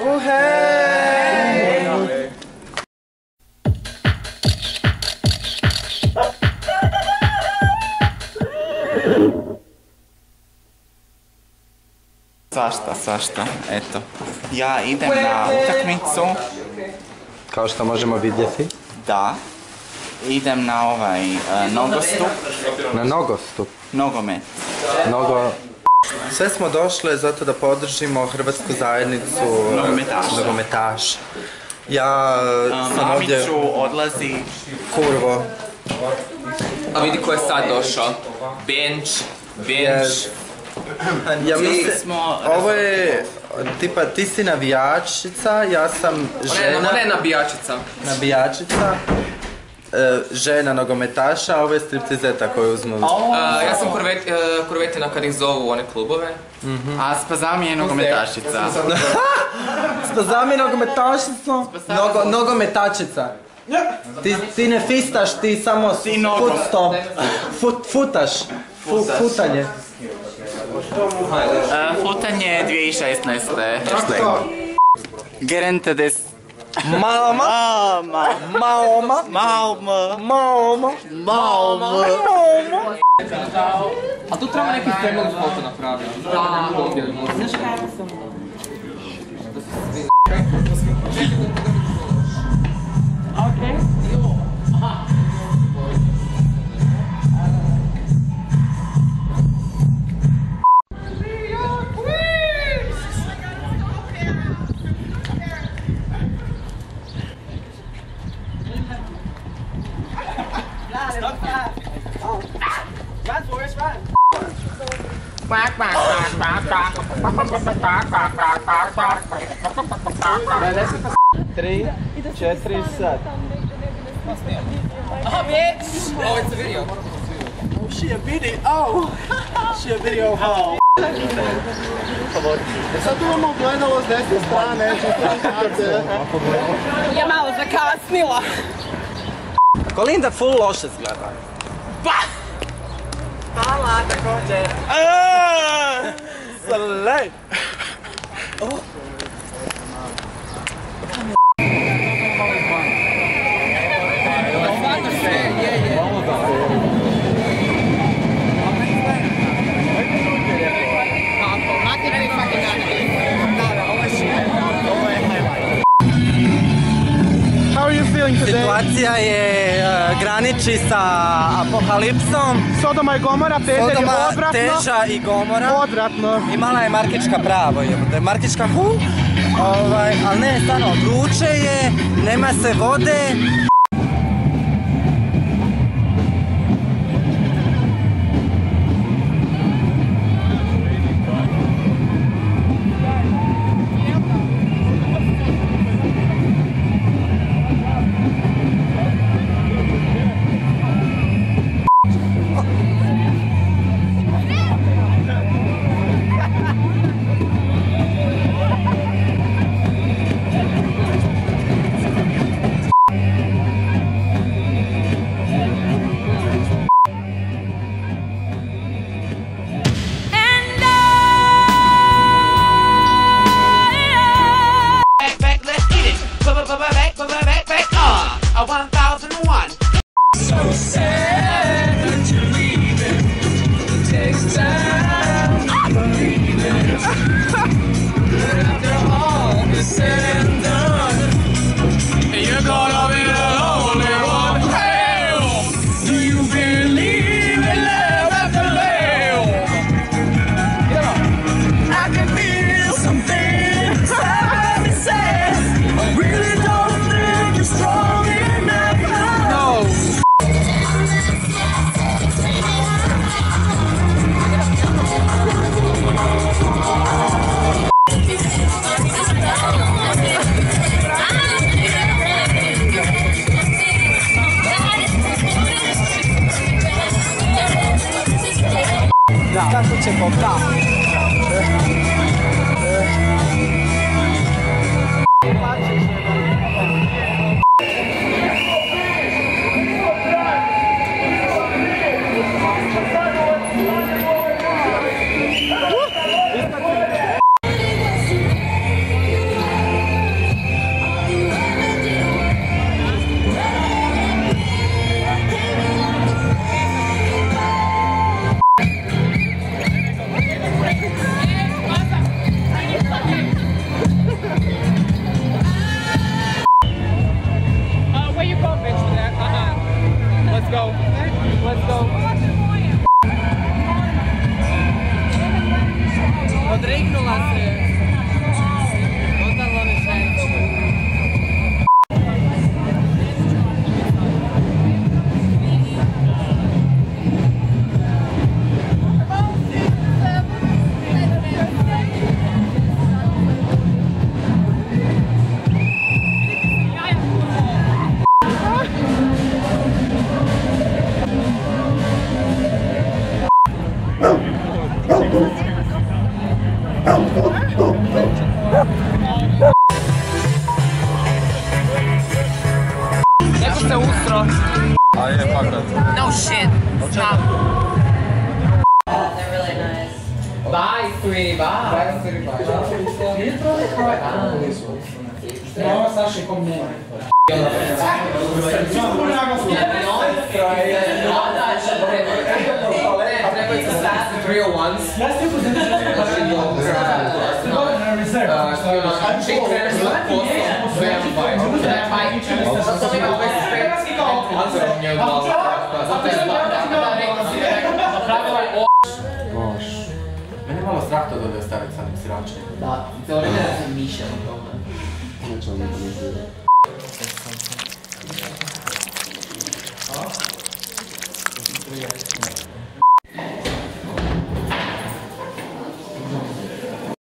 Uhej! Svašta, eto. Ja idem na utakmicu. Kao što možemo vidjeti. Da. Idem na nogostup. Na nogostup? Nogomet. Sve smo došle zato da podržimo hrvatsku zajednicu nogometaša. Ja sam ovdje... Mamiću odlazi. Kurvo. A vidi ko je sad došao. Bench. Ja mislim, ovo je, tipa, ti si navijačica, ja sam žena... Ona je nabijačica. Nabijačica. Žena nogometaša, a ovo je striptizeta koju uzmu. Ja sam kurvetina kad ih zovu u one klubove. A Spazami je nogometašica. Spazami je nogometašica? Nogometačica. Ti ne fistaš, ti samo futaš. Futanje. Futanje 2016. Gerente des... Mama. A tu treba neki family foto napraviti. Tri, četiri, sad. Oh, it's a video. She a video haul. Sad tu imamo gledalo s desne strane. Ja malo zakasnila. Kolinda full loše zgleda. Hvala, također. Salej! Situacija je graniči sa apokalipsom. Sodoma i Gomora, Pedar je odvratno. Teža i Gomora. Odvratno. Imala je Markička pravo, Markička ali ne, stvarno, vruće je, nema se vode. Dignula se. Totalno mi žena. Neko se ustro. A je fakat. No shit. Stop. They're really nice. Bye, sweetie, bye. Trebaju se sasvim real ones. Ček kreneš sa poslom, veoma bajt. Zato mi ovaj sve anzorom mi je odlazio. Zato je napravila je Mene je malo strah to da staviti sa siračnim. Da, cijelo vrijeme da sam mišljen o tome.